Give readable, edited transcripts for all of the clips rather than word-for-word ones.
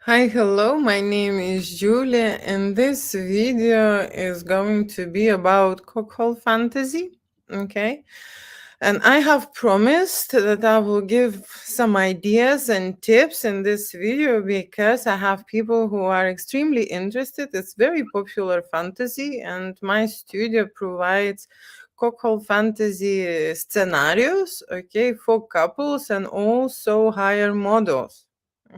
Hi, hello, my name is Julia, and this video is going to be about cuckold fantasy. Okay, and I have promised that I will give some ideas and tips in this video because I have people who are extremely interested. It's very popular fantasy, and my studio provides cuckold fantasy scenarios, okay, for couples and also hire models.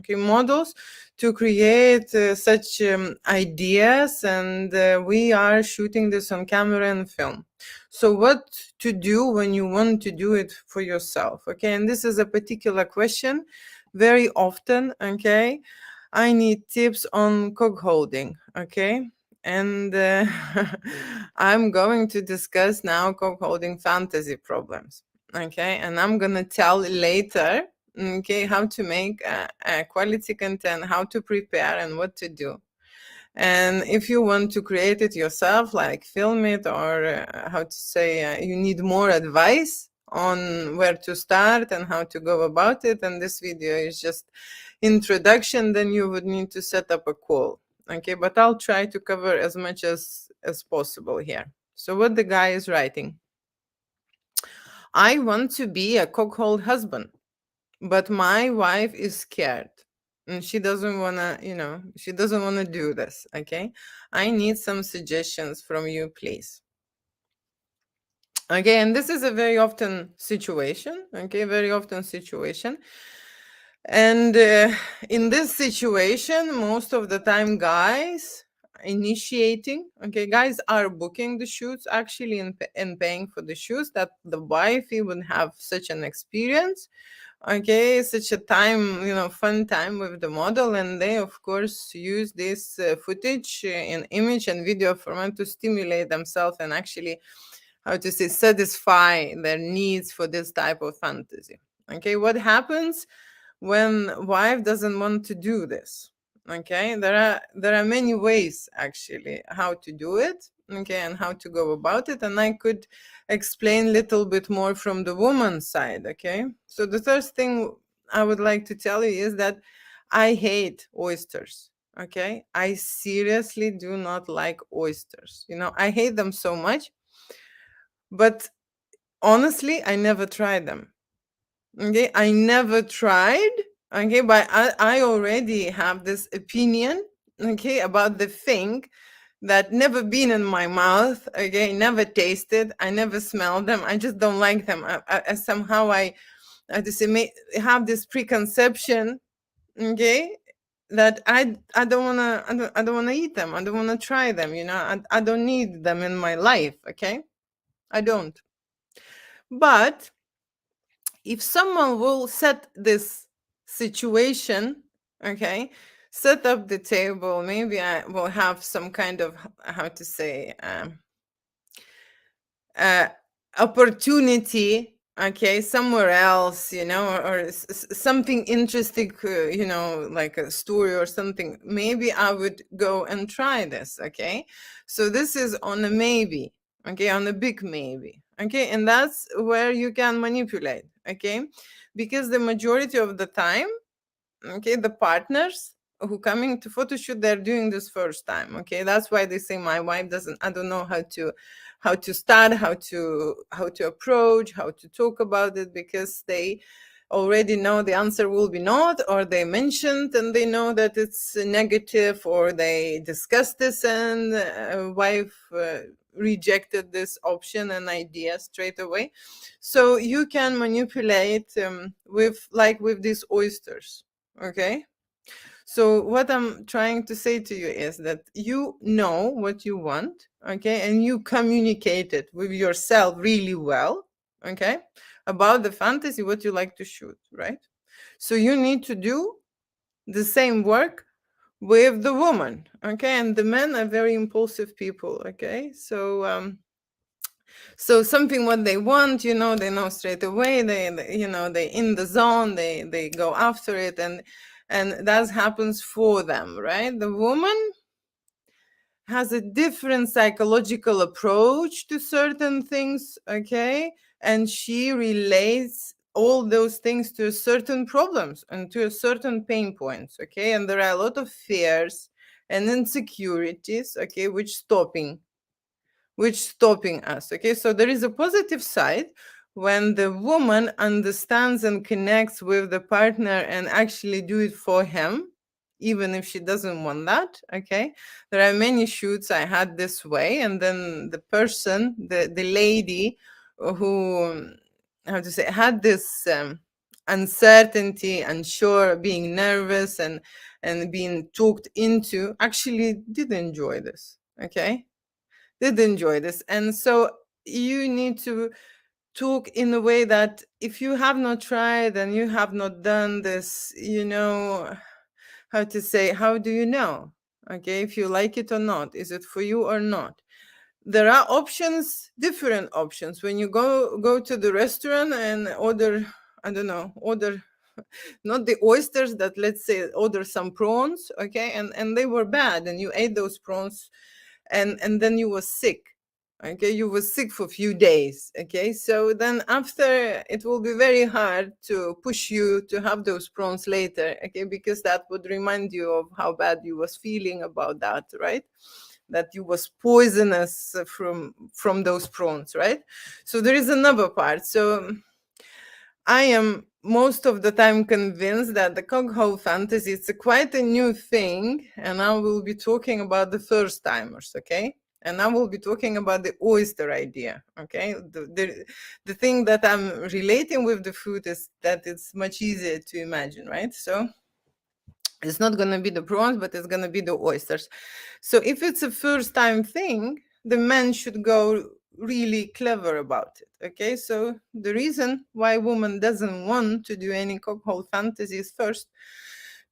Okay, models to create such ideas, and we are shooting this on camera and film. So what to do when you want to do it for yourself? Okay, and this is a particular question very often. Okay, I need tips on cuckolding. Okay, and I'm going to discuss now cuckolding fantasy problems. Okay, and I'm gonna tell later, okay, how to make a quality content, how to prepare, and what to do. And if you want to create it yourself, like film it, or how to say, you need more advice on where to start and how to go about it, and this video is just introduction, then you would need to set up a call. Okay, but I'll try to cover as much as possible here. So what the guy is writing: I want to be a cuckold husband, but my wife is scared and she doesn't want to, she doesn't want to do this. Okay, I need some suggestions from you, please. Okay, and this is a very often situation. Okay, very often situation. And in this situation, most of the time guys initiating, okay, guys are booking the shoots actually, and paying for the shoots, that the wife would have such an experience. Okay, such a time, fun time with the model, and they of course use this footage in image and video format to stimulate themselves and actually, how to say, satisfy their needs for this type of fantasy. Okay, what happens when wife doesn't want to do this? Okay, there are many ways actually how to do it, okay, and how to go about it, and I could explain a little bit more from the woman's side. Okay, so the first thing I would like to tell you is that I hate oysters. Okay, I seriously do not like oysters. I hate them so much, but honestly, I never tried them. Okay, I never tried. Okay, but I already have this opinion, okay, about the thing that never been in my mouth. Okay, never tasted. I never smelled them. I just don't like them. Somehow I just have this preconception. Okay, that I don't wanna I don't wanna eat them. I don't wanna try them. I don't need them in my life. Okay, I don't. But if someone will set this situation, okay, set up the table, maybe I will have some kind of, how to say, uh, opportunity, okay, somewhere else, or something interesting, like a story or something, maybe I would go and try this. Okay, so this is on a maybe, okay, on a big maybe. Okay, and that's where you can manipulate. Okay, because the majority of the time, okay, the partners who coming to photo shoot, they're doing this first time. Okay, that's why they say my wife doesn't, I don't know how to start, how to approach, how to talk about it, because they already know the answer will be not, or they mentioned and they know that it's negative, or they discussed this and wife rejected this option and idea straight away. So you can manipulate with these oysters. Okay, so what I'm trying to say to you is that you know what you want, okay, and you communicate it with yourself really well, okay, about the fantasy, what you like to shoot, right? So you need to do the same work with the woman, okay, and the men are very impulsive people. Okay, so something what they want, they know straight away, they in the zone, they go after it, and that happens for them, right? The woman has a different psychological approach to certain things. Okay, and she relates all those things to certain problems and to certain pain points, okay? And there are a lot of fears and insecurities, okay, which stopping us, okay? So there is a positive side when the woman understands and connects with the partner and actually do it for him, even if she doesn't want that, okay? There are many shoots I had this way, and then the person, the lady who, how to say, had this uncertainty, unsure, being nervous and being talked into, actually did enjoy this, okay? Did enjoy this. And so you need to talk in a way that if you have not tried and you have not done this, how to say, how do you know, okay, if you like it or not, is it for you or not? There are options, different options. When you go to the restaurant and order, I don't know, order not the oysters, that, let's say, order some prawns, okay, and they were bad, and you ate those prawns, and then you were sick, okay, you were sick for a few days, okay, so then after it will be very hard to push you to have those prawns later, okay, because that would remind you of how bad you was feeling about that, right? That you was poisonous from those prawns, right? So there is another part. So I am most of the time convinced that the cuckold fantasy is quite a new thing, and I will be talking about the first timers, okay? And I will be talking about the oyster idea, okay? The thing that I'm relating with the food is that it's much easier to imagine, right? So it's not going to be the prawns, but it's going to be the oysters. So if it's a first time thing, the man should go really clever about it, okay? So the reason why woman doesn't want to do any cuckold fantasies first,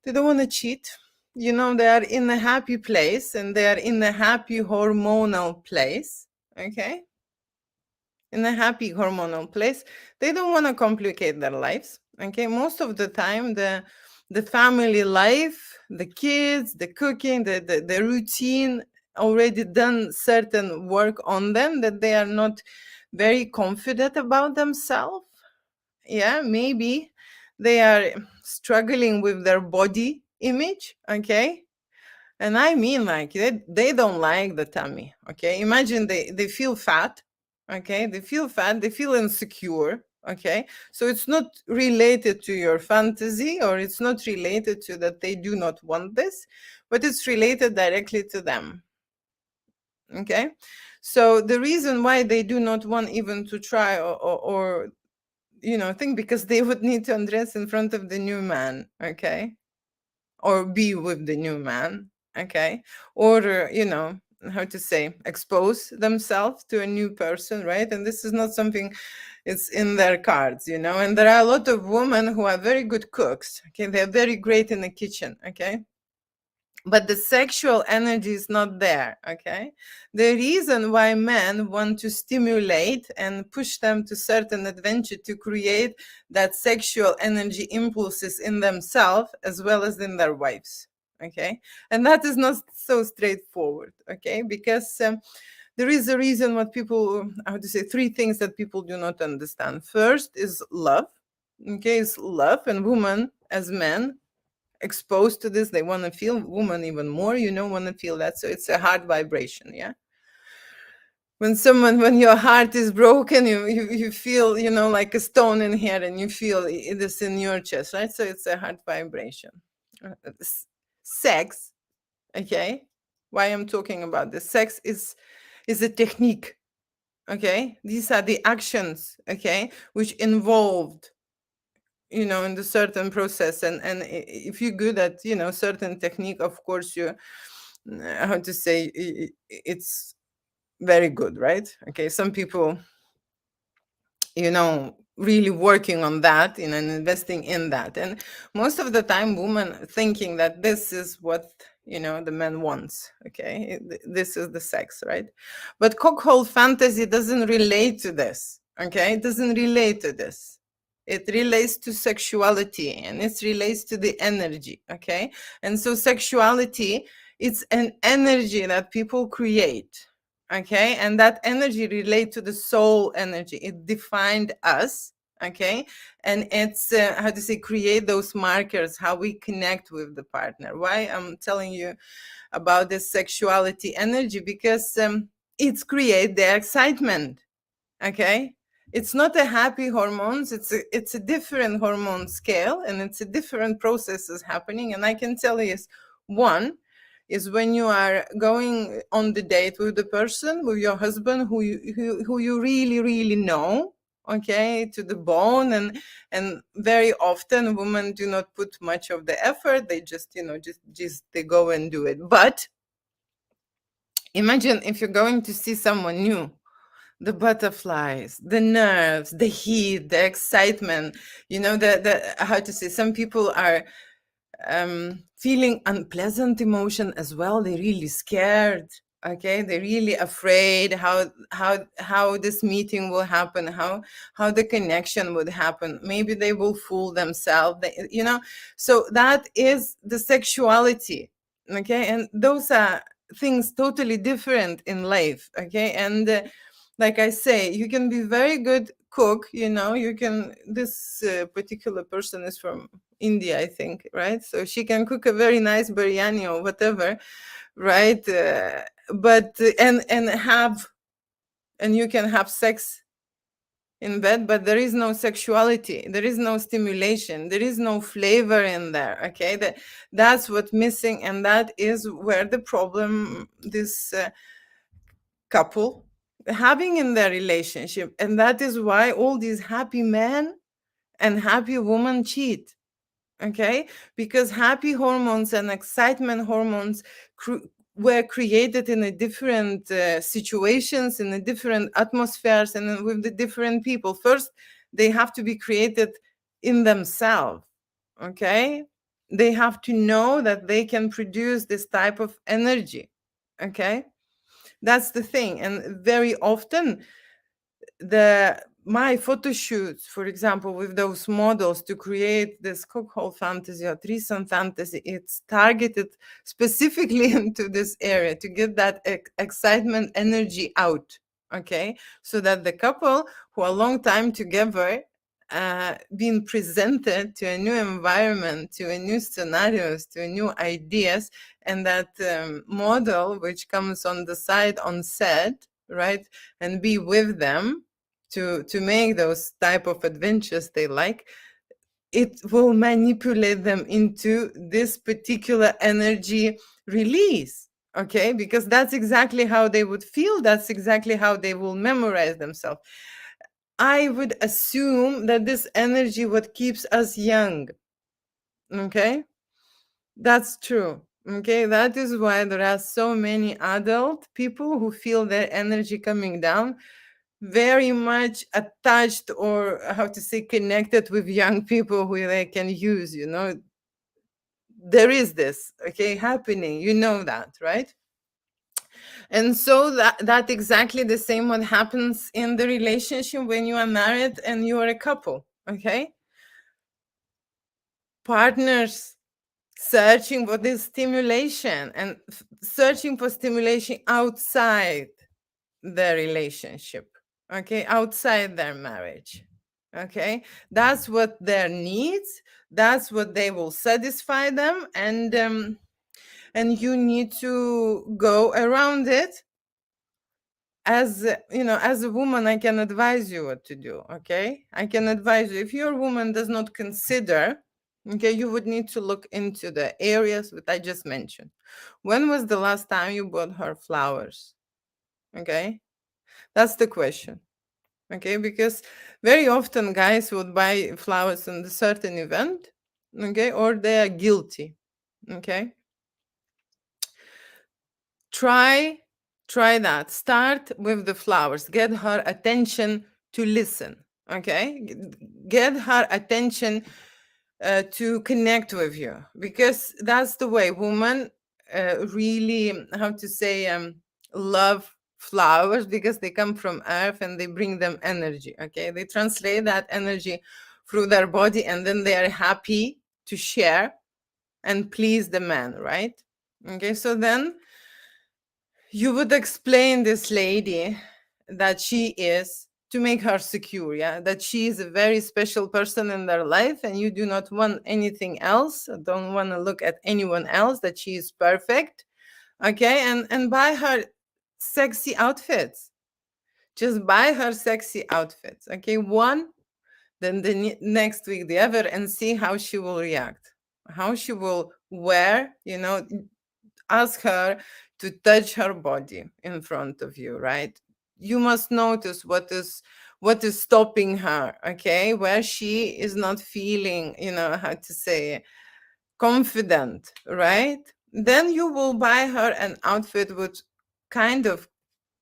they don't want to cheat. They are in a happy place and they are in a happy hormonal place, okay? In a happy hormonal place. They don't want to complicate their lives, okay? Most of the time, the family life, the kids, the cooking, the routine already done certain work on them that they are not very confident about themselves. Yeah, maybe they are struggling with their body image, okay? And I mean, like, they don't like the tummy, okay? Imagine they feel fat, okay? They feel fat, they feel insecure, okay? So it's not related to your fantasy, or it's not related to that they do not want this, but it's related directly to them, okay? So the reason why they do not want even to try or think, because they would need to undress in front of the new man, okay? Or be with the new man, okay? Or how to say, expose themselves to a new person, right? And this is not something, it's in their cards, and there are a lot of women who are very good cooks, okay? They're very great in the kitchen, okay? But the sexual energy is not there, okay? The reason why men want to stimulate and push them to certain adventure to create that sexual energy impulses in themselves as well as in their wives, okay? And that is not so straightforward, okay? Because there is a reason what people, how to say, three things that people do not understand. First is love, okay? It's love, and women as men exposed to this, they want to feel, woman even more, want to feel that. So it's a heart vibration, yeah? When your heart is broken, you feel, like a stone in here, and you feel this in your chest, right? So it's a heart vibration. Sex, okay? Why I'm talking about this? Sex is a technique, okay? These are the actions, okay, which involved in the certain process, and if you're good at certain technique, of course, you how to say, it's very good, right? Okay, some people really working on that and investing in that, and most of the time women thinking that this is what the man wants, okay? This is the sex, right? But cuckold fantasy doesn't relate to this, okay? It doesn't relate to this. It relates to sexuality, and it relates to the energy, okay? And so sexuality, it's an energy that people create, okay? And that energy relate to the soul energy. It defined us, Okay, and it's how to say, create those markers, how we connect with the partner. Why I'm telling you about this sexuality energy? Because it's create the excitement. Okay, it's not a happy hormones, it's a different hormone scale, and it's a different processes happening. And I can tell you is, one is when you are going on the date with the person, with your husband, who you really really know, okay, to the bone. And very often women do not put much of the effort, they just, just they go and do it. But imagine if you're going to see someone new, the butterflies, the nerves, the heat, the excitement, the how to say, some people are feeling unpleasant emotion as well. They're really scared. Okay, they're really afraid how this meeting will happen, how the connection would happen. Maybe they will fool themselves. So that is the sexuality. Okay, and those are things totally different in life. Okay, and like I say, you can be very good cook. You can. This particular person is from India, I think, right? So she can cook a very nice biryani or whatever, right? But and you can have sex in bed, but there is no sexuality, there is no stimulation, there is no flavor in there. Okay, that's what's missing, and that is where the problem this couple having in their relationship, and that is why all these happy men and happy women cheat. Okay, because happy hormones and excitement hormones were created in a different situations, in a different atmospheres, and with the different people. First they have to be created in themselves. Okay, they have to know that they can produce this type of energy. Okay, that's the thing. And very often my photo shoots, for example, with those models to create this cuckold fantasy or threesome fantasy, it's targeted specifically into this area to get that excitement energy out. Okay, so that the couple who are a long time together, being presented to a new environment, to a new scenarios, to a new ideas, and that model which comes on the side on set, right, and be with them to make those type of adventures they like, it will manipulate them into this particular energy release. Okay, because that's exactly how they would feel, that's exactly how they will memorize themselves. I would assume that this energy what keeps us young. Okay, that's true. Okay, that is why there are so many adult people who feel their energy coming down, very much attached, or how to say, connected with young people who they can use. There is this, okay, happening, that, right? And so that exactly the same what happens in the relationship when you are married and you are a couple. Okay, partners searching for this stimulation, and searching for stimulation outside their relationship. Okay, outside their marriage. Okay, that's what their needs, that's what they will satisfy them. And you need to go around it. As a woman, I can advise you what to do. Okay, I can advise you. If your woman does not consider, okay, you would need to look into the areas that I just mentioned. When was the last time you bought her flowers? Okay, that's the question. Okay, because very often guys would buy flowers on a certain event. Okay, or they are guilty. Okay, try that. Start with the flowers, get her attention to listen. Okay, get her attention to connect with you, because that's the way women really, how to say, love flowers, because they come from earth and they bring them energy. Okay, they translate that energy through their body, and then they are happy to share and please the man, right? Okay, so then you would explain this lady that she is to make her secure, yeah, that she is a very special person in their life, and you do not want anything else, don't want to look at anyone else, that she is perfect. Okay, and buy her sexy outfits. Just buy her sexy outfits. Okay, one, then the next week the other, and see how she will react, how she will wear, ask her to touch her body in front of you, right? You must notice what is stopping her, okay, where she is not feeling, how to say, confident, right? Then you will buy her an outfit which kind of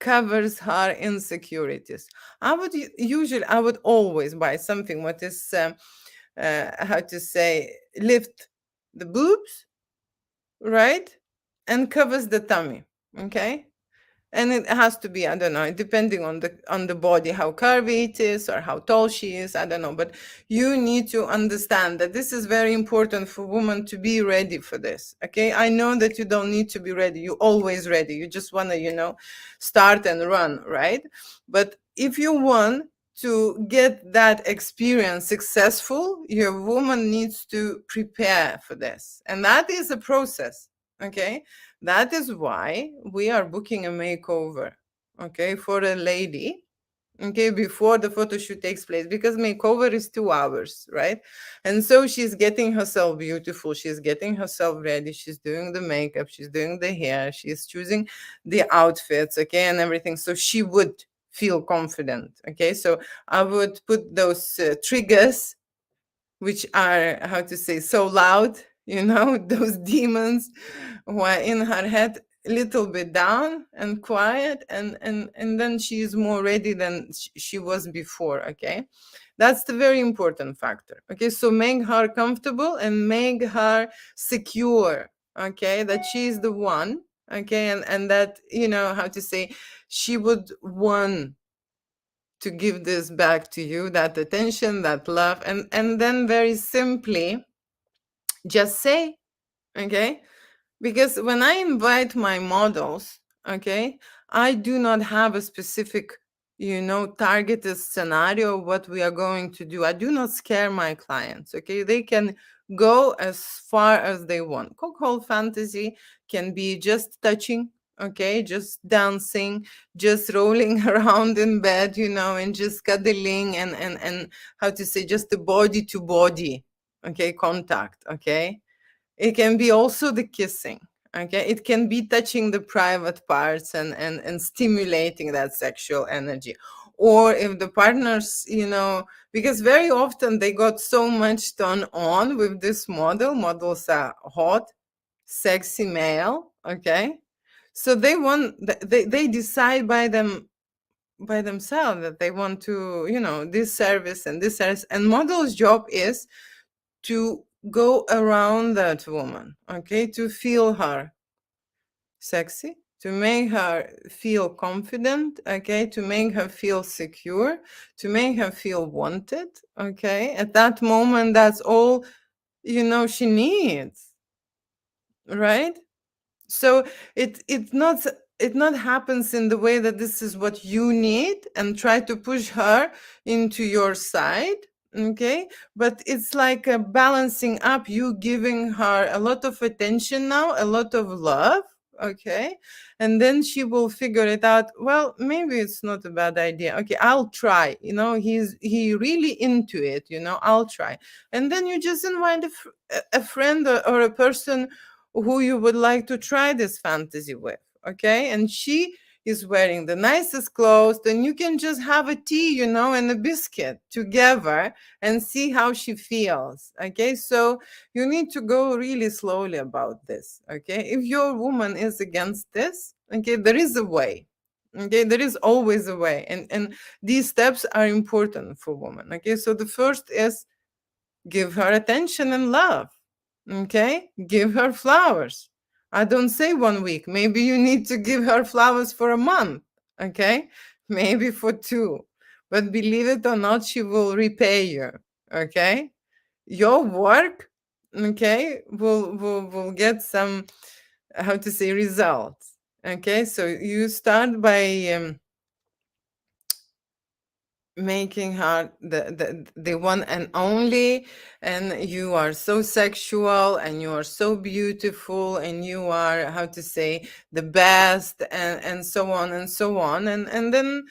covers her insecurities. I would always buy something what is how to say, lift the boobs, right, and covers the tummy. Okay, and it has to be, I don't know, depending on the body, how curvy it is or how tall she is, I don't know, but you need to understand that this is very important for women to be ready for this. Okay, I know that you don't need to be ready, you're always ready, you just want to, start and run, right? But if you want to get that experience successful, your woman needs to prepare for this, and that is a process. Okay, that is why we are booking a makeover, okay, for a lady, okay, before the photo shoot takes place, because makeover is 2 hours, right? And so she's getting herself beautiful, she's getting herself ready, she's doing the makeup, she's doing the hair, she's choosing the outfits, okay, and everything. So she would feel confident, okay? So I would put those triggers, which are, how to say, so loud, those demons who are in her head, a little bit down and quiet, and then she is more ready than she was before. Okay, that's the very important factor. Okay, so make her comfortable and make her secure. Okay, that she is the one. Okay, and that, how to say, she would want to give this back to you, that attention, that love, and then very simply just say, okay, because when I invite my models, okay, I do not have a specific, targeted scenario of what we are going to do. I do not scare my clients, okay? They can go as far as they want. Cuckold fantasy can be just touching, okay, just dancing, just rolling around in bed, and just cuddling, and how to say, just the body to body, okay, contact, okay? It can be also the kissing. Okay, it can be touching the private parts and stimulating that sexual energy. Or if the partners, because very often they got so much turned on with this model. Models are hot, sexy male. Okay, so they decide by themselves that they want to, this service and this service. And model's job is to go around that woman, okay, to feel her sexy, to make her feel confident, okay, to make her feel secure, to make her feel wanted, okay. At that moment, that's all, she needs, right? So it not happens in the way that this is what you need and try to push her into your side, okay, but it's like a balancing up, you giving her a lot of attention now, a lot of love, okay, and then she will figure it out. Well, maybe it's not a bad idea, okay, I'll try, he really into it, I'll try. And then you just invite a friend, or a person who you would like to try this fantasy with, okay? And she is wearing the nicest clothes, then you can just have a tea, and a biscuit together and see how she feels, okay? So you need to go really slowly about this, okay? If your woman is against this, okay, there is a way. Okay, there is always a way, and these steps are important for women. Okay, so the first is give her attention and love. Okay, give her flowers. I don't say 1 week. Maybe you need to give her flowers for a month. Okay, maybe for 2. But believe it or not, she will repay you. Okay, your work, okay, will get some, how to say, results. Okay, so you start by making her the one and only, and you are so sexual and you are so beautiful and you are, how to say, the best, and so on and so on, and then,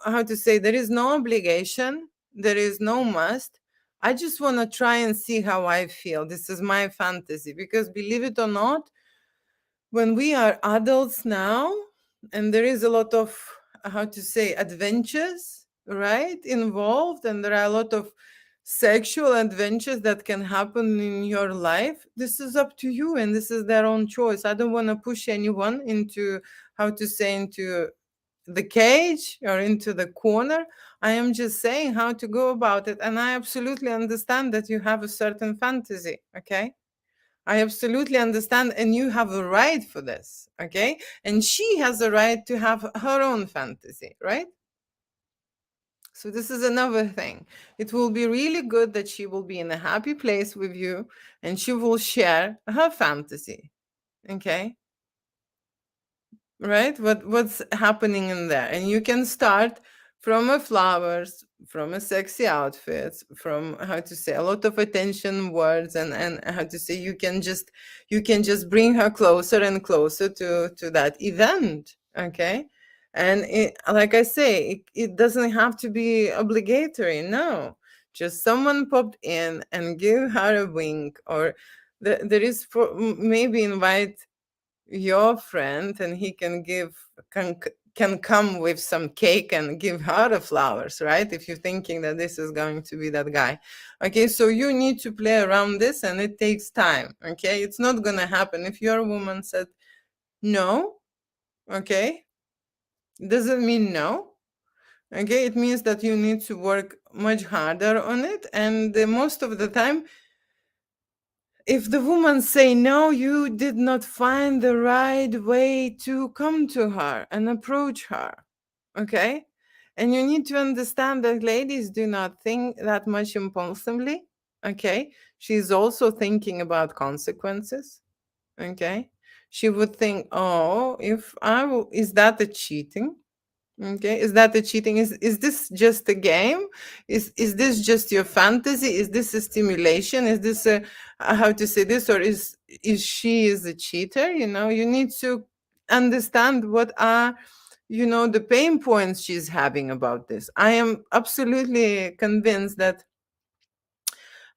how to say, there is no obligation, there is no must. I just want to try and see how I feel. This is my fantasy, because believe it or not, when we are adults now, and there is a lot of, how to say, adventures, right, involved, and there are a lot of sexual adventures that can happen in your life, this is up to you and this is their own choice. I don't want to push anyone into, how to say, into the cage or into the corner. I am just saying how to go about it, and I absolutely understand that you have a certain fantasy, okay? I absolutely understand, and you have a right for this, okay? And she has a right to have her own fantasy, right? So this is another thing. It will be really good that she will be in a happy place with you and she will share her fantasy, okay? Right, what's happening in there, and you can start from a flowers, from a sexy outfits, from, how to say, a lot of attention words, and how to say, you can just bring her closer and closer to that event, okay? And like I say, it doesn't have to be obligatory, no. Just someone popped in and give her a wink, or there is, for maybe invite your friend, and he can come with some cake and give her the flowers, right? If you're thinking that this is going to be that guy, okay? So you need to play around this, and it takes time, okay? It's not gonna happen if your woman said no, okay? Doesn't mean no, okay? It means that you need to work much harder on it, and most of the time, if the woman say no, you did not find the right way to come to her and approach her, okay? And you need to understand that ladies do not think that much impulsively, okay? She's also thinking about consequences, okay? She would think, oh, if is that a cheating? Okay, is that a cheating? Is this just a game? Is this just your fantasy? Is this a stimulation? Is this a, how to say this, or is she is a cheater? You need to understand what are, the pain points she's having about this. I am absolutely convinced that,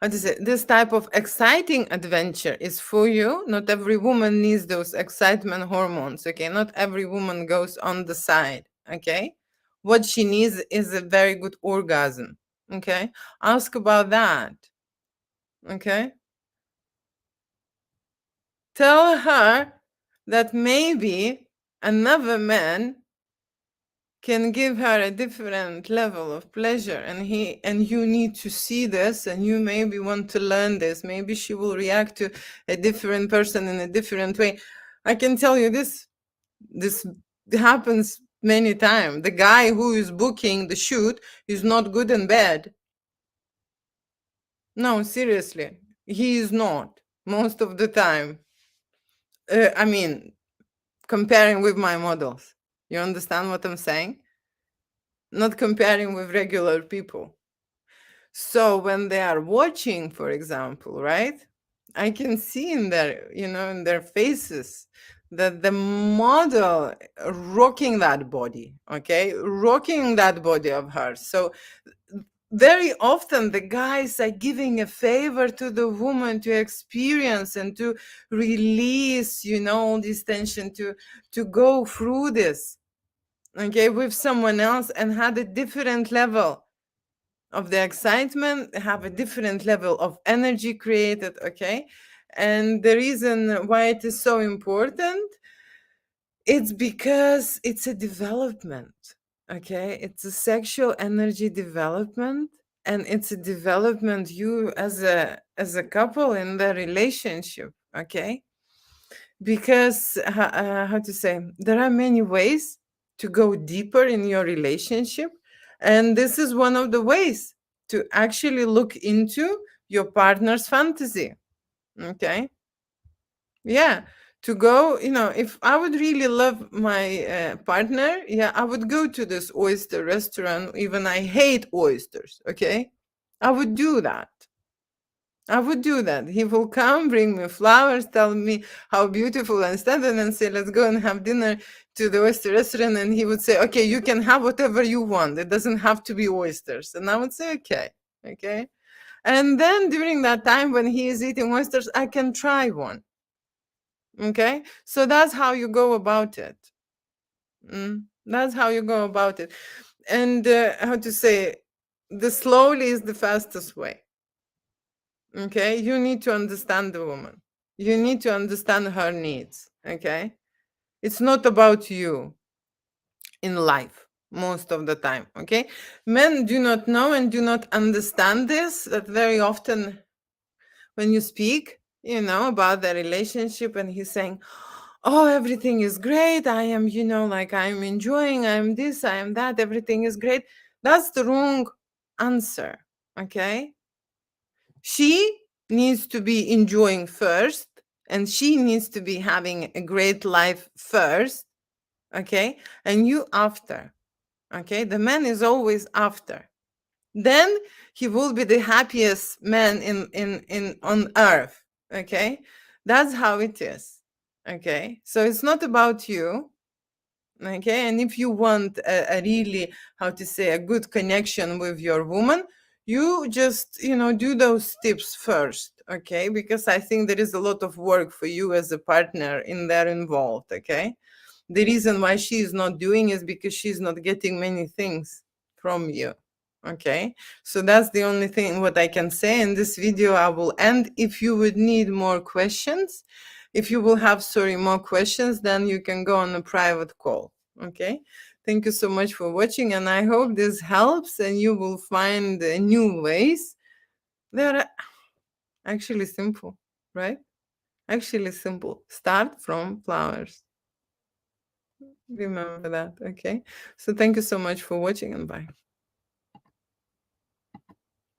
how to say, this type of exciting adventure is for you. Not every woman needs those excitement hormones, okay? Not every woman goes on the side, okay? What she needs is a very good orgasm, okay? Ask about that, okay? Tell her that maybe another man can give her a different level of pleasure, and you need to see this, and you maybe want to learn this. Maybe she will react to a different person in a different way. I can tell you this happens many times. The guy who is booking the shoot is not good in bed. No, seriously, he is not most of the time. I mean, comparing with my models, you understand what I'm saying? Not comparing with regular people. So when they are watching, for example, right, I can see in their faces that the model rocking that body, okay, rocking that body of hers. So very often the guys are giving a favor to the woman to experience and to release, all this tension, to go through this, okay, with someone else, and had a different level of the excitement, have a different level of energy created, okay? And the reason why it is so important, it's because it's a development, okay? It's a sexual energy development, and it's a development you as a couple in the relationship, okay? Because how to say, there are many ways to go deeper in your relationship, and this is one of the ways to actually look into your partner's fantasy, okay? Yeah. to go, if I would really love my partner, yeah, I would go to this oyster restaurant, even I hate oysters, okay? I would do that. I would do that. He will come, bring me flowers, tell me how beautiful and stuff, and then say, let's go and have dinner to the oyster restaurant. And he would say, okay, you can have whatever you want. It doesn't have to be oysters. And I would say, okay, okay. And then during that time when he is eating oysters, I can try one. Okay. So that's how you go about it. That's how you go about it. And how to say, the slowly is the fastest way. Okay, you need to understand the woman. You need to understand her needs. Okay, it's not about you in life most of the time. Okay, men do not know and do not understand this, that very often when you speak, about the relationship, and he's saying, oh, everything is great, I am, like, I'm enjoying, I'm this, I am that, everything is great. That's the wrong answer. Okay, she needs to be enjoying first, and she needs to be having a great life first. Okay, and you after. Okay, the man is always after. Then he will be the happiest man in on earth. Okay, that's how it is. Okay, so it's not about you. Okay, and if you want a really, how to say, a good connection with your woman, you just do those tips first. Okay, because I think there is a lot of work for you as a partner in there involved. Okay, the reason why she is not doing is because she's not getting many things from you. Okay, so that's the only thing what I can say in this video. I will end. If you would need more questions, if you will have, sorry, more questions, then you can go on a private call. Okay, thank you so much for watching, and I hope this helps and you will find new ways. They're actually simple, right? Actually simple. Start from flowers. Remember that. Okay, so thank you so much for watching, and bye.